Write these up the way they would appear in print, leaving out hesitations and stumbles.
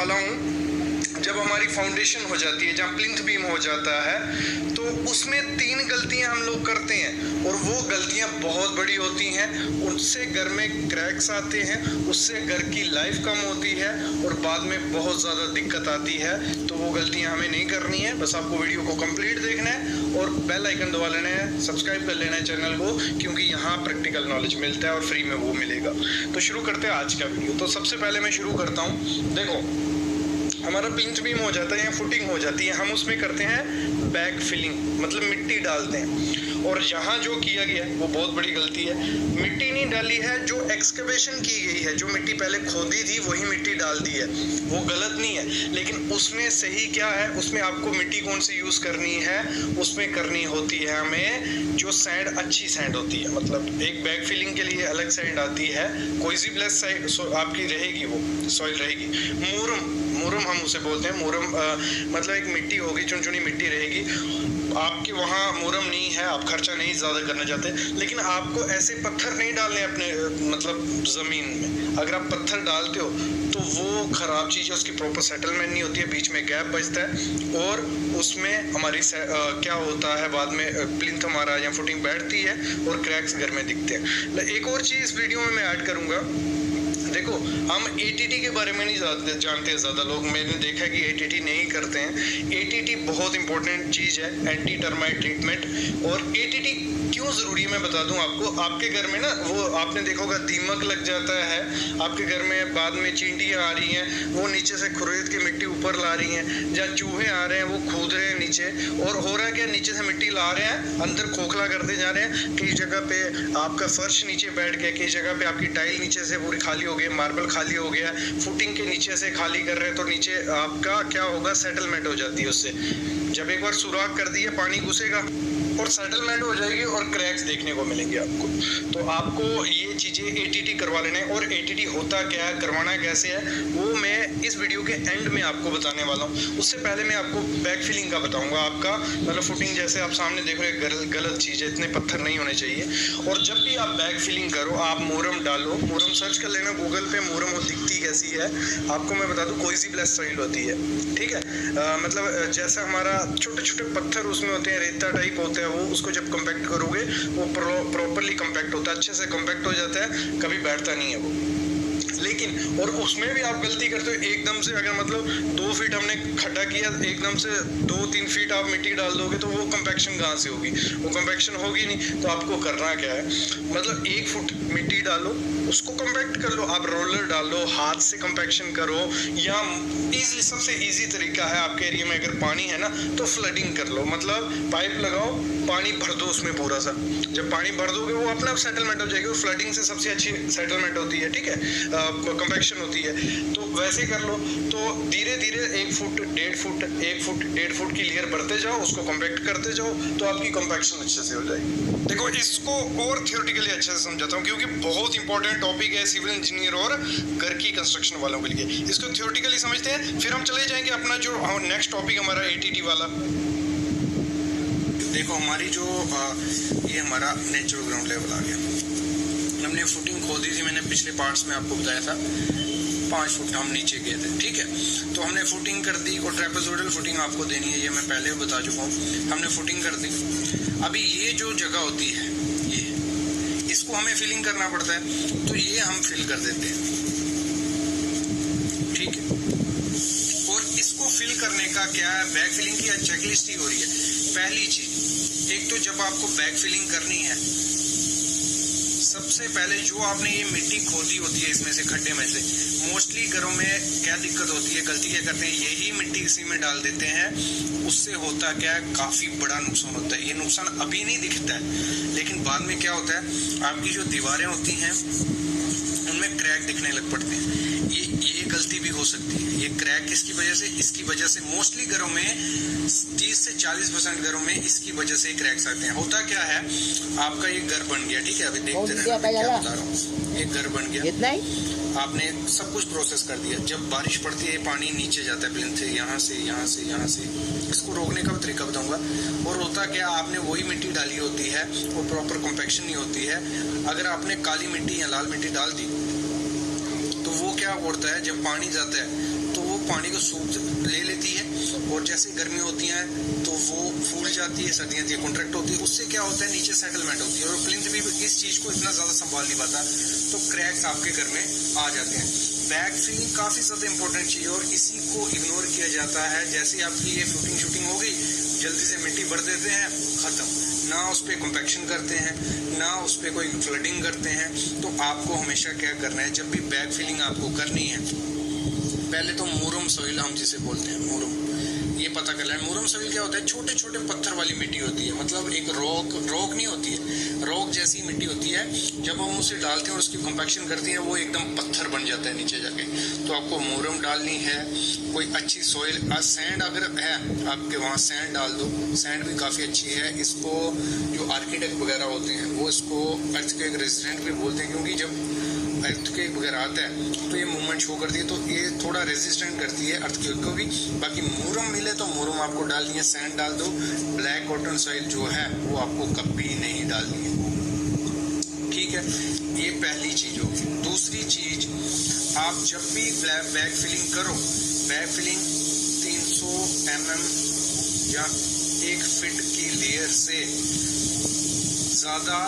वाला हूँ। जब हमारी फाउंडेशन हो जाती है, जहाँ प्लिंथ बीम हो जाता है, तो उसमें 3 गलतियां हम लोग करते हैं और वो गलतियां बहुत बड़ी होती हैं। उनसे घर में क्रैक्स आते हैं, उससे घर की लाइफ कम होती है और बाद में बहुत ज़्यादा दिक्कत आती है। तो वो गलतियां हमें नहीं करनी है। बस आपको वीडियो को कंप्लीट देखना है और बेल आइकन दबा लेना है, सब्सक्राइब कर लेना है चैनल को, क्योंकि यहाँ प्रैक्टिकल नॉलेज मिलता है और फ्री में वो मिलेगा। तो शुरू करते हैं आज का वीडियो। तो सबसे पहले मैं शुरू करता हूँ। देखो, हमारा प्लिंथ बीम हो जाता है या फुटिंग हो जाती है, हम उसमें करते हैं बैक फिलिंग, मतलब मिट्टी डालते हैं। और यहाँ जो किया गया है वो बहुत बड़ी गलती है। मिट्टी नहीं डाली है, जो एक्सकवेशन की गई है, जो मिट्टी पहले खोदी थी वही मिट्टी डाल दी है, वो गलत नहीं है। लेकिन उसमें सही क्या है, उसमें आपको मिट्टी कौन सी यूज़ करनी है, उसमें करनी होती है हमें जो सैंड, अच्छी सैंड होती है। मतलब एक बैक फिलिंग के लिए अलग सैंड आती है, कोई सी ब्लेस साइड आपकी रहेगी, वो सॉइल रहेगी। मुरम हम उसे बोलते हैं। मुरम मतलब एक मिट्टी होगी, चुनचुनी मिट्टी रहेगी। आपके वहाँ मुरम नहीं है, आप खर्चा नहीं ज़्यादा करना चाहते, लेकिन आपको ऐसे पत्थर नहीं डालने अपने मतलब ज़मीन में। अगर आप पत्थर डालते हो तो वो ख़राब चीज़ है, उसकी प्रॉपर सेटलमेंट नहीं होती है, बीच में गैप बचता है और उसमें हमारी क्या होता है, बाद में प्लिंथ हमारा या फुटिंग बैठती है और क्रैक्स घर में दिखते हैं। एक और चीज़ इस वीडियो में मैं ऐड करूँगा। देखो, हम ATT के बारे में नहीं जानते ज़्यादा लोग, मैंने देखा है कि ATT नहीं करते हैं। ATT बहुत इंपॉर्टेंट चीज़ है, एंटी टर्माइट ट्रीटमेंट। और ATT क्यों ज़रूरी है मैं बता दूं आपको। आपके घर में ना, वो आपने देखा होगा, दीमक लग जाता है आपके घर में, बाद में चींटियाँ आ रही हैं, वो नीचे से खुरेद की मिट्टी ऊपर ला रही हैं, जहाँ चूहे आ रहे हैं वो कूद रहे हैं नीचे, और हो रहा है क्या, नीचे से मिट्टी ला रहे हैं, अंदर खोखला करते जा रहे हैं। कई जगह पे आपका फर्श नीचे बैठ गया, कई जगह पे आपकी टाइल नीचे से पूरी खाली हो गई, मार्बल खाली हो गया, फुटिंग के नीचे से खाली कर रहे हैं, तो नीचे आपका क्या होगा, सेटलमेंट हो जाती है उससे। जब एक बार सुराख कर दिए, पानी घुसेगा और सेटलमेंट हो जाएगी और क्रैक्स देखने को मिलेंगे आपको। तो आपको ये चीज़ें ATT करवा लेना है। और ATT होता क्या है, करवाना कैसे है, वो मैं इस वीडियो के एंड में आपको बताने वाला हूँ। उससे पहले मैं आपको बैक फिलिंग का बताऊँगा। आपका मतलब फुटिंग जैसे आप सामने देख रहे हो, गलत चीज़ है, इतने पत्थर नहीं होने चाहिए। और जब भी आप बैक फिलिंग करो, आप मुरम डालो। मुरम सर्च कर लेना गूगल पे, मुरम वो दिखती कैसी है आपको मैं बता दूँ, कोई सी ब्लेस सॉइल होती है, ठीक है। मतलब जैसा हमारा छोटे छोटे पत्थर उसमें होते हैं, रेता टाइप होते हैं, वो उसको जब कंपैक्ट करोगे वो प्रॉपरली कंपैक्ट होता है, अच्छे से कंपैक्ट हो जाता है, कभी बैठता नहीं है वो। लेकिन और उसमें भी आप गलती करते हो एकदम से, अगर मतलब 2 फीट हमने खड्डा किया, एकदम से 2-3 फीट आप मिट्टी डाल दोगे तो वो कंपैक्शन कहाँ से होगी, वो कंपैक्शन होगी नहीं। तो आपको करना क्या है, मतलब 1 फुट मिट्टी डालो, उसको कंपैक्ट कर लो। आप रोलर डालो, हाथ से कंपैक्शन करो, या इजी, सबसे इजी तरीका है आपके एरिया में अगर पानी है ना, तो फ्लडिंग कर लो। मतलब पाइप लगाओ, पानी भर दो उसमें पूरा सा। जब पानी भर दोगे वो अपना सेटलमेंट हो जाएगी, और फ्लडिंग से सबसे अच्छी सेटलमेंट होती है, ठीक है, कंपैक्शन होती है। तो वैसे कर लो। तो धीरे धीरे 1 फुट 1.5 फुट 1 फुट 1.5 फुट की लेयर भरते जाओ, उसको कंपैक्ट करते जाओ, तो आपकी कंपैक्शन अच्छे से हो जाएगी। देखो, इसको और थियोरेटिकली अच्छे से समझाता हूँ, क्योंकि बहुत इंपॉर्टेंट टॉपिक है सिविल इंजीनियर और घर की कंस्ट्रक्शन वालों के लिए। इसको थियोरेटिकली समझते हैं, फिर हम चले जाएंगे अपना जो नेक्स्ट टॉपिक हमारा ATT वाला। देखो, हमारी जो ये हमारा नेचुरल ग्राउंड लेवल आ गया। हमने फुटिंग खोदी थी, मैंने पिछले पार्ट्स में आपको बताया था, 5 फुट हम नीचे गए थे, ठीक है। तो हमने फुटिंग कर दी, और ट्रेपेजोइडल फुटिंग आपको देनी है, ये मैं पहले भी बता चुका हूँ। हमने फुटिंग कर दी। अभी ये जो जगह होती है, ये इसको हमें फिलिंग करना पड़ता है, तो ये हम फिल कर देते हैं, ठीक है। और इसको फिल करने का क्या है, बैक फिलिंग की चेकलिस्ट ही हो रही है। पहली चीज, एक तो जब आपको बैक फिलिंग करनी है, सबसे पहले जो आपने ये मिट्टी खोदी होती है, इसमें से खड्डे में से, मोस्टली घरों में क्या दिक्कत होती है, गलती क्या करते हैं, यही मिट्टी इसी में डाल देते हैं। उससे होता क्या है, काफी बड़ा नुकसान होता है। ये नुकसान अभी नहीं दिखता है, लेकिन बाद में क्या होता है, आपकी जो दीवारें होती हैं उनमें क्रैक दिखने लग पड़ते हैं। ये गलती भी हो सकती है। ये क्रैक किसकी वजह से, इसकी वजह से मोस्टली घरों में 30 से 40% घरों में इसकी वजह से क्रैक्स आते हैं। होता क्या है, आपका ये घर बन गया, ठीक है, अभी देखते रहे क्या बता रहा हूँ, एक घर बन गया, आपने सब कुछ प्रोसेस कर दिया। जब बारिश पड़ती है, पानी नीचे जाता है प्लिंथ से, यहाँ से यहाँ से यहाँ से। इसको रोकने का भी तरीका बताऊंगा। और होता क्या, आपने वही मिट्टी डाली होती है, वो प्रॉपर कॉम्पैक्शन नहीं होती है। अगर आपने काली मिट्टी या लाल मिट्टी डाल दी, तो वो क्या होता है, जब पानी जाता है तो वो पानी को सूख ले लेती है, और जैसे गर्मी होती है तो वो फूल जाती है, सर्दियाँ कॉन्ट्रैक्ट होती है, उससे क्या होता है नीचे सेटलमेंट होती है, और प्लिंथ भी इस चीज़ को इतना ज़्यादा संभाल नहीं पाता, तो क्रैक्स आपके घर में आ जाते हैं। बैक फिलिंग काफ़ी ज़्यादा इंपॉर्टेंट चीज़ है और इसी को इग्नोर किया जाता है। जैसे आपकी ये फुटिंग शूटिंग हो गई, जल्दी से मिट्टी भर देते हैं, ख़त्म, ना उस पर कम्पैक्शन करते हैं, ना उस पर कोई फ्लडिंग करते हैं। तो आपको हमेशा क्या करना है, जब भी बैक फिलिंग आपको करनी है, पहले तो मुरम सॉइल हम जिसे बोलते हैं, मुरम, ये पता कर लें। मुरम सॉइल क्या होता है, छोटे छोटे पत्थर वाली मिट्टी होती है, मतलब एक रॉक नहीं होती है, रॉक जैसी मिट्टी होती है। जब हम उसे डालते हैं और उसकी कम्पैक्शन करते हैं, वो एकदम पत्थर बन जाता है नीचे जाके। तो आपको मुरम डालनी है, कोई अच्छी सॉइल, सैंड अगर है आपके वहाँ सैंड डाल दो, सैंड भी काफ़ी अच्छी है। इसको जो आर्किटेक्ट वगैरह होते हैं वो इसको अर्थक्वेक रेजिस्टेंट भी बोलते हैं, क्योंकि जब अर्थक्वेक वगैरह आता है तो ये मूवमेंट शो करती है, तो ये थोड़ा रेजिस्टेंट करती है अर्थक्वेक को भी। बाकी मुरम मिले तो मुरम आपको डालनी है, सैंड डाल दो। ब्लैक कॉटन सॉइल जो है वो आपको कभी नहीं डालनी है, ठीक है। ये पहली चीज़ होगी। दूसरी चीज़, आप जब भी बैक फिलिंग करो, बैक फिलिंग 300 mm या 1 फीट की लेयर से ज़्यादा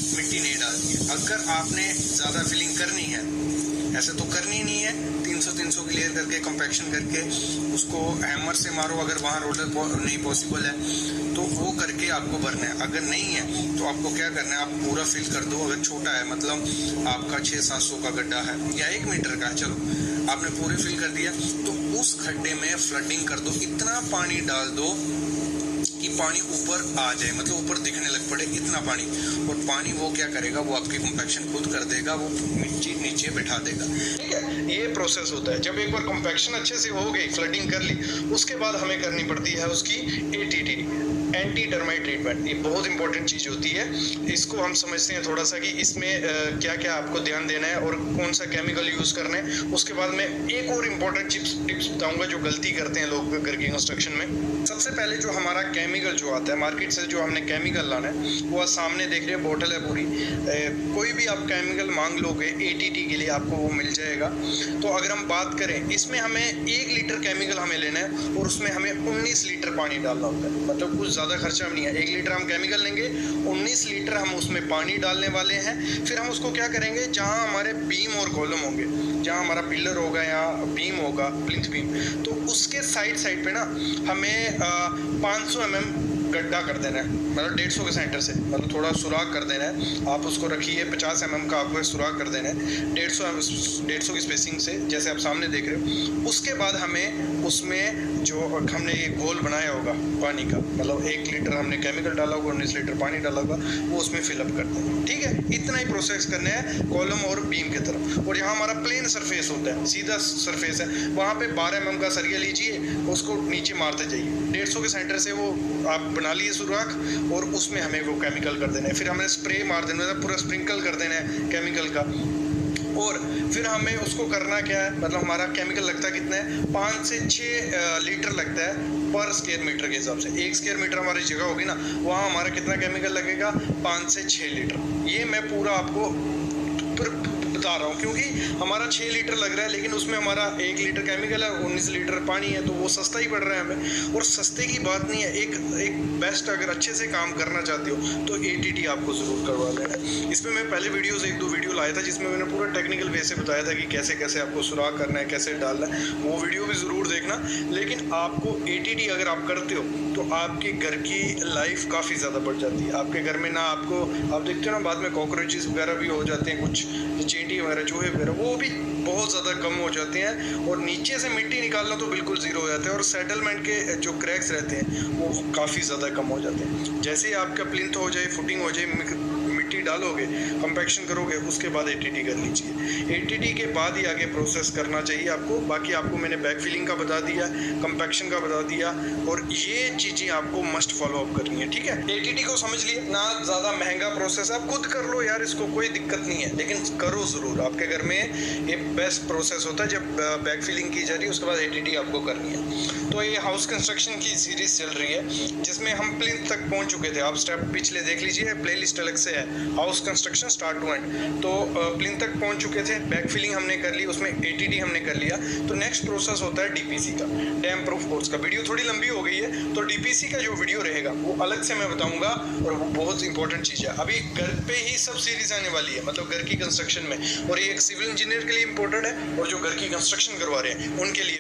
मिट्टी नहीं डालनी है। अगर आपने ज़्यादा फिलिंग करनी है, ऐसे तो करनी नहीं है, 300 की लेयर करके कम्पैक्शन करके उसको हैमर से मारो, अगर वहाँ रोलर नहीं पॉसिबल है तो वो करके आपको भरना है। अगर नहीं है तो आपको क्या करना है, आप पूरा फिल कर दो। अगर छोटा है, मतलब आपका 600-700 का गड्ढा है या 1 मीटर का है, चलो आपने पूरे फिल कर दिया, तो उस खड्डे में फ्लडिंग कर दो, इतना पानी डाल दो कि पानी ऊपर आ जाए, मतलब ऊपर दिखने लग पड़े, इतना पानी। और पानी वो क्या करेगा, वो आपकी कम्पैक्शन खुद कर देगा, वो मिट्टी नीचे बैठा देगा, ठीक है। ये प्रोसेस होता है। जब एक बार कम्पैक्शन अच्छे से हो गई, फ्लडिंग कर ली, उसके बाद हमें करनी पड़ती है उसकी ATT, एंटी टर्माइट ट्रीटमेंट। ये बहुत इंपॉर्टेंट चीज़ होती है। इसको हम समझते हैं थोड़ा सा कि इसमें क्या क्या आपको ध्यान देना है और कौन सा केमिकल यूज़ करना है। उसके बाद मैं एक और इम्पॉर्टेंट टिप्स बताऊंगा जो गलती करते हैं लोग घर की कंस्ट्रक्शन में। सबसे पहले जो हमारा केमिकल जो आता है मार्केट से, जो हमने केमिकल लाना है, वो सामने देख रहे हैं बोतल है पूरी। कोई भी आप केमिकल मांग लोगे ATT के लिए, आपको वो मिल जाएगा। तो अगर हम बात करें, इसमें हमें 1 लीटर केमिकल हमें लेना है और उसमें हमें 19 लीटर पानी डालना होता है, मतलब कुछ ज़्यादा खर्चा नहीं है। 1 लीटर हम केमिकल लेंगे, 19 लीटर हम उसमें पानी डालने वाले हैं। फिर हम उसको क्या करेंगे, जहाँ हमारे बीम और कॉलम होंगे, जहाँ हमारा पिलर होगा या बीम होगा, प्लिंथ बीम, तो उसके साइड पे ना हमें 500 mm गड्ढा कर देना है, मतलब 150 के सेंटर से, मतलब थोड़ा सुराख कर देना है। आप उसको रखिए, 50 mm का आपको सुराख कर देना है 150 की स्पेसिंग से, जैसे आप सामने देख रहे हो। उसके बाद हमें उसमें जो हमने ये घोल बनाया होगा पानी का, मतलब 1 लीटर हमने केमिकल डाला होगा, 19 लीटर पानी डाला होगा, वो उसमें फिलअप कर देना, ठीक है। इतना ही प्रोसेस करना है कॉलम और बीम की तरफ। और यहाँ हमारा प्लेन सरफेस होता है, सीधा सरफेस है, वहाँ पे 12 mm का सरिया लीजिए, उसको नीचे मारते जाइए, 150 के सेंटर से वो आप बना लिए सुराख, और उसमें हमें वो केमिकल कर देना है। फिर हमें स्प्रे मार देना है, पूरा स्प्रिंकल कर देना है केमिकल का। और फिर हमें उसको करना क्या है, मतलब हमारा केमिकल लगता है कितना है, 5 से 6 लीटर लगता है पर स्क्वायर मीटर के हिसाब से। 1 स्क्वायर मीटर हमारी जगह होगी ना, वहाँ हमारा कितना केमिकल लगेगा, 5 से 6 लीटर। ये मैं पूरा आपको बता रहा हूँ, क्योंकि हमारा 6 लीटर लग रहा है, लेकिन उसमें हमारा 1 लीटर केमिकल है, 19 लीटर पानी है, तो वो सस्ता ही पड़ रहा है हमें। और सस्ते की बात नहीं है, एक बेस्ट, अगर अच्छे से काम करना चाहते हो तो ATT आपको ज़रूर करवा लेना है। इसमें मैं पहले 1-2 वीडियो लाया था, जिसमें मैंने पूरा टेक्निकल वे से बताया था कि कैसे कैसे आपको सुराख करना है, कैसे डालना है, वो वीडियो भी ज़रूर देखना। लेकिन आपको ATT अगर आप करते हो तो आपके घर की लाइफ काफ़ी ज़्यादा बढ़ जाती है। आपके घर में ना आपको, आप देखते हो ना, बाद में कॉकरोचेस वगैरह भी हो जाते हैं, कुछ चींटी वगैरह, चूहे वगैरह, वो भी बहुत ज़्यादा कम हो जाते हैं। और नीचे से मिट्टी निकालना तो बिल्कुल ज़ीरो हो जाता है। और सेटलमेंट के जो क्रैक्स रहते हैं वो काफ़ी ज़्यादा कम हो जाते हैं। जैसे ही आपका प्लिंथ हो जाए, फुटिंग हो जाए, मिट्टी डालोगे, कंपैक्शन करोगे, उसके बाद ATT कर लीजिए। ATT के बाद ही आगे प्रोसेस करना चाहिए आपको। बाकी आपको मैंने बैक फिलिंग का बता दिया, कंपैक्शन का बता दिया, और ये चीज़ें आपको मस्ट फॉलो अप करनी है, ठीक है। ATT को समझ लिए ना, ज़्यादा महंगा प्रोसेस, आप खुद कर लो यार, इसको कोई दिक्कत नहीं है, लेकिन करो ज़रूर। आपके घर में ये बेस्ट प्रोसेस होता है जब बैक फिलिंग की जा रही है, उसके बाद ATT आपको करनी है। तो ये हाउस कंस्ट्रक्शन की सीरीज़ चल रही है, जिसमें हम प्लिंथ तक पहुँच चुके थे। आप स्टेप पिछले देख लीजिए, प्लेलिस्ट अलग से है, house construction start to end. तो प्लिंथ तक पहुंच चुके थे, बैक फिलिंग हमने कर ली, उसमें ATD हमने कर लिया। तो नेक्स्ट प्रोसेस होता है DPC का, डैम प्रूफ कोर्स का। वीडियो थोड़ी लंबी हो गई है, तो DPC का जो वीडियो रहेगा वो अलग से मैं बताऊंगा, और वो बहुत इंपॉर्टेंट चीज़ है। अभी घर पे ही सब सीरीज आने वाली है, मतलब घर की कंस्ट्रक्शन में, और ये एक सिविल इंजीनियर के लिए इंपॉर्टेंट है और जो घर की कंस्ट्रक्शन करवा रहे हैं उनके लिए।